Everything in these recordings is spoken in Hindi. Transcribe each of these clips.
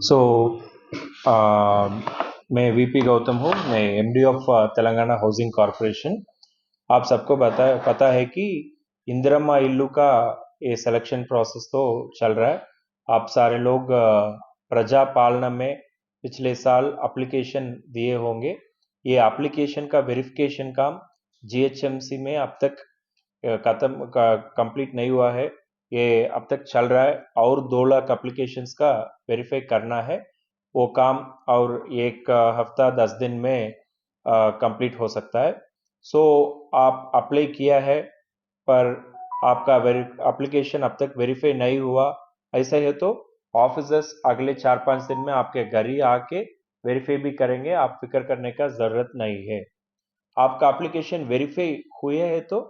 सो मैं वीपी गौतम हूँ। मैं MD of Telangana housing corporation. आप सबको पता है कि इंदिरम्मा इल्लू का ये सिलेक्शन प्रोसेस तो चल रहा है। आप सारे लोग प्रजा पालना में पिछले साल एप्लीकेशन दिए होंगे। ये एप्लीकेशन का वेरिफिकेशन काम जीएचएमसी में अब तक कंप्लीट नहीं हुआ है। ये अब तक चल रहा है और 2 लाख एप्लीकेशंस का वेरीफाई करना है। वो काम और एक हफ्ता 10 दिन में कंप्लीट हो सकता है। सो आप अप्लाई किया है पर आपका एप्लीकेशन अब तक वेरीफाई नहीं हुआ, ऐसा है तो ऑफिसर्स अगले 4-5 दिन में आपके घर ही आके वेरीफाई भी करेंगे। आप फिक्र करने का जरूरत नहीं है। आपका एप्लीकेशन वेरीफाई हुए है तो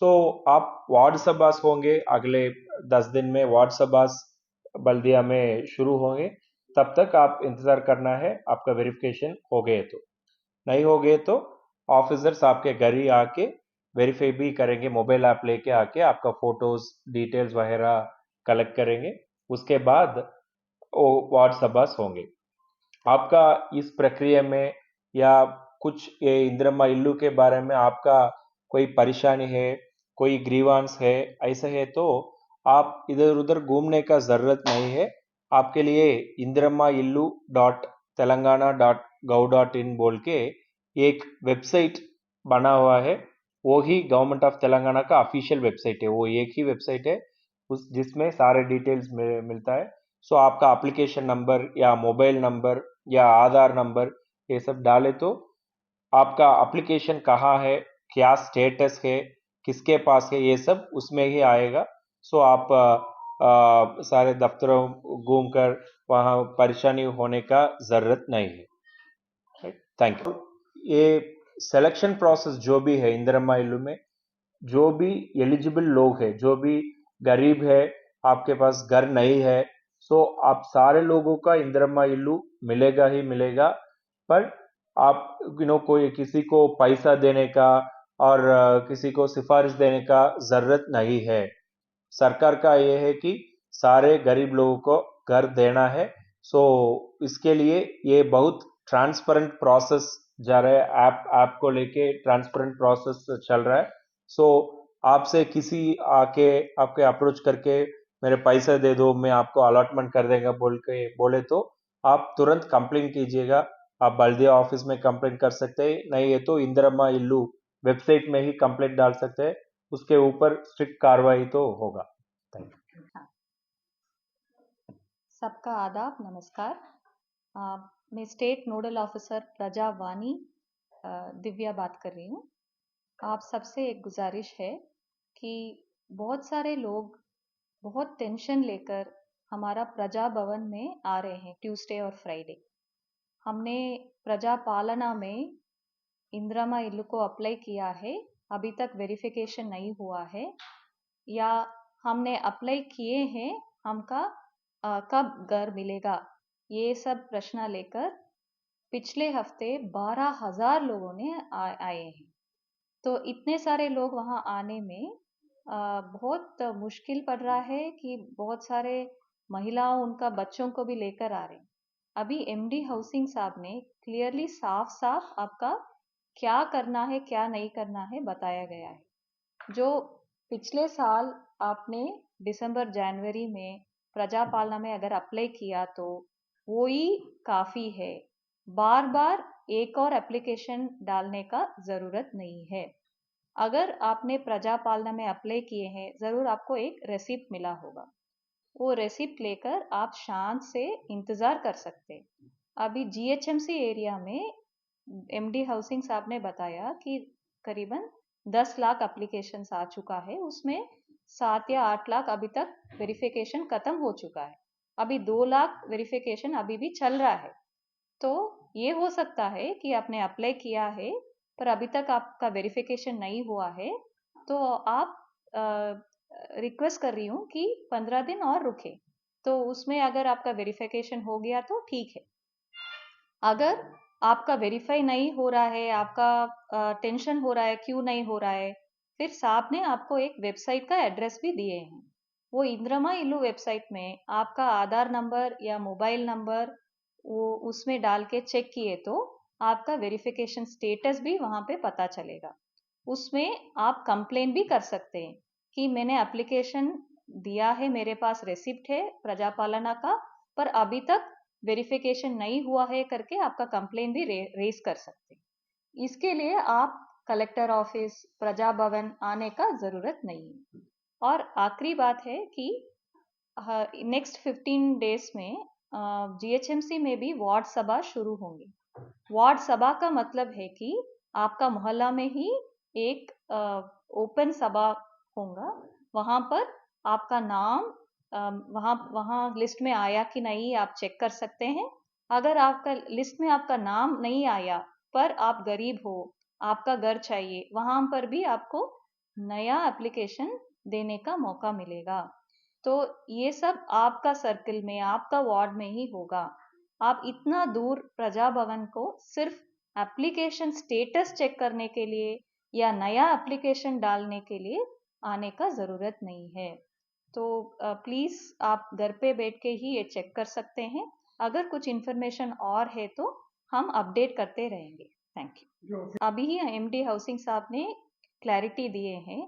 सो आप वार्ड सभास होंगे। अगले 10 दिन में वार्ड सभास बल्दिया में शुरू होंगे। तब तक आप इंतजार करना है। आपका वेरिफिकेशन हो गए तो, नहीं हो गए तो ऑफिसर्स आपके घर ही आके वेरीफाई भी करेंगे। मोबाइल ऐप लेके आके आपका फोटोज डिटेल्स वगैरह कलेक्ट करेंगे। उसके बाद वो वार्ड सभास होंगे। आपका इस प्रक्रिया में या कुछ ये इंदिरम्मा इल्लू के बारे में आपका कोई परेशानी है, कोई ग्रीवांस है, ऐसा है तो आप इधर उधर घूमने का जरूरत नहीं है। आपके लिए Indiramma Illu dot Telangana dot gov dot in बोल के एक वेबसाइट बना हुआ है। वो ही गवर्नमेंट ऑफ तेलंगाना का ऑफिशियल वेबसाइट है। वो एक ही वेबसाइट है उस जिसमें सारे डिटेल्स मिलता है। सो आपका एप्लीकेशन नंबर या मोबाइल नंबर या आधार नंबर ये सब डाले तो आपका एप्लीकेशन कहाँ है, क्या स्टेटस है, किसके पास है, ये सब उसमें ही आएगा। सो आप सारे दफ्तरों घूमकर वहाँ परेशानी होने का जरूरत नहीं है। Thank you. ये सिलेक्शन प्रोसेस जो भी है इंदिरम्मा इल्लू में, जो भी एलिजिबल लोग हैं, जो भी गरीब है, आपके पास घर नहीं है, सो आप सारे लोगों का इंदिरम्मा इल्लू मिलेगा ही मिलेगा। पर आप कोई किसी को पैसा देने का और किसी को सिफारिश देने का जरूरत नहीं है। सरकार का ये है कि सारे गरीब लोगों को घर देना है। सो इसके लिए ये बहुत ट्रांसपेरेंट प्रोसेस जा रहा है। ऐप को लेके ट्रांसपेरेंट प्रोसेस चल रहा है। सो आपसे किसी आके आपके अप्रोच करके मेरे पैसे दे दो, मैं आपको अलॉटमेंट कर देगा बोल के बोले तो आप तुरंत कंप्लेंट कीजिएगा। आप बल्दिया ऑफिस में कंप्लेंट कर सकते हैं, नहीं है तो इंदिरम्मा इल्लू वेबसाइट में ही कंप्लेंट डाल सकते हैं। उसके ऊपर स्ट्रिक्ट कार्रवाई तो होगा। Thank you. हाँ, सबका आदाब नमस्कार। अ, मैं स्टेट नोडल ऑफिसर प्रजा वानी दिव्या बात कर रही हूँ। आप सबसे एक गुजारिश है कि बहुत सारे लोग बहुत टेंशन लेकर हमारा प्रजा भवन में आ रहे हैं ट्यूसडे और फ्राइडे। हमने प्रजा पालना में इंदिरामा इल्लू को अप्लाई किया है, अभी तक वेरिफिकेशन नहीं हुआ है, या हमने अप्लाई किए हैं, हमका कब घर मिलेगा, ये सब प्रश्न लेकर पिछले हफ्ते 12,000 लोगों ने आए हैं। तो इतने सारे लोग वहाँ आने में बहुत मुश्किल पड़ रहा है कि बहुत सारे महिलाओं उनका बच्चों को भी लेकर आ रहे हैं। अभी एमडी हाउसिंग साहब ने क्लियरली साफ साफ आपका क्या करना है क्या नहीं करना है बताया गया है। जो पिछले साल आपने दिसंबर जनवरी में प्रजा पालना में अगर अप्लाई किया तो वो ही काफ़ी है। बार बार एक और एप्लीकेशन डालने का ज़रूरत नहीं है। अगर आपने प्रजा पालना में अप्लाई किए हैं, ज़रूर आपको एक रेसिप्ट मिला होगा। वो रेसिप्ट लेकर आप शांत से इंतज़ार कर सकते हैं। अभी जीएचएमसी एरिया में एमडी हाउसिंग साहब ने बताया कि करीबन 10 लाख एप्लीकेशंस आ चुका है, उसमें 7 या 8 लाख अभी तक वेरिफिकेशन खत्म हो चुका है। अभी 2 लाख वेरिफिकेशन अभी भी चल रहा है। तो ये हो सकता है कि आपने अप्लाई किया है पर अभी तक आपका वेरिफिकेशन नहीं हुआ है, तो आप रिक्वेस्ट कर रही हूँ कि 15 दिन और रुके। तो उसमें अगर आपका वेरिफिकेशन हो गया तो ठीक है। अगर आपका वेरीफाई नहीं हो रहा है, आपका टेंशन हो रहा है क्यों नहीं हो रहा है, फिर साहब ने आपको एक वेबसाइट का एड्रेस भी दिए हैं। वो इंद्रमा इल्लू वेबसाइट में आपका आधार नंबर या मोबाइल नंबर वो उसमें डाल के चेक किए तो आपका वेरिफिकेशन स्टेटस भी वहाँ पे पता चलेगा। उसमें आप कंप्लेन भी कर सकते हैं कि मैंने एप्लीकेशन दिया है, मेरे पास रेसिप्ट है प्रजापालना का, पर अभी तक वेरिफिकेशन नहीं हुआ है करके आपका कंप्लेन भी रेज कर सकते हैं। इसके लिए आप कलेक्टर ऑफिस, प्रजा भवन आने का जरूरत नहीं है। और आखिरी बात है कि नेक्स्ट 15 डेज में जीएचएमसी में भी वार्ड सभा शुरू होंगी। वार्ड सभा का मतलब है कि आपका मोहल्ला में ही एक ओपन सभा होगा। वहां पर आपका नाम वहां वहां लिस्ट में आया कि नहीं आप चेक कर सकते हैं। अगर आपका लिस्ट में आपका नाम नहीं आया पर आप गरीब हो, आपका घर चाहिए, वहां पर भी आपको नया एप्लीकेशन देने का मौका मिलेगा। तो ये सब आपका सर्कल में, आपका वार्ड में ही होगा। आप इतना दूर प्रजा भवन को सिर्फ एप्लीकेशन स्टेटस चेक करने के लिए या नया एप्लीकेशन डालने के लिए आने का ज़रूरत नहीं है। तो प्लीज़ आप घर पे बैठ के ही ये चेक कर सकते हैं। अगर कुछ इन्फॉर्मेशन और है तो हम अपडेट करते रहेंगे। Thank you. अभी ही एमडी हाउसिंग साहब ने क्लैरिटी दिए हैं।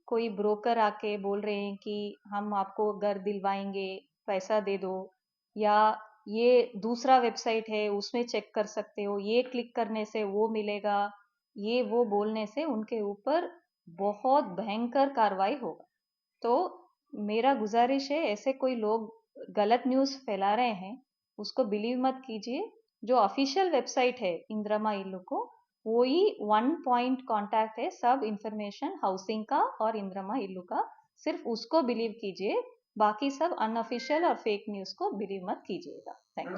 कोई ब्रोकर आके बोल रहे हैं कि हम आपको घर दिलवाएंगे, पैसा दे दो, या ये दूसरा वेबसाइट है उसमें चेक कर सकते हो, ये क्लिक करने से वो मिलेगा, ये वो बोलने से उनके ऊपर बहुत भयंकर कार्रवाई होगा। तो मेरा गुजारिश है, ऐसे कोई लोग गलत न्यूज़ फैला रहे हैं उसको बिलीव मत कीजिए। जो ऑफिशियल वेबसाइट है इंदिरा इल्लू को, वो ही वन पॉइंट कांटेक्ट है सब इंफॉर्मेशन हाउसिंग का और इंदिरा इल्लू का। सिर्फ उसको बिलीव कीजिए, बाकी सब अनऑफिशियल और फेक न्यूज़ को बिलीव मत कीजिएगा। Thank you.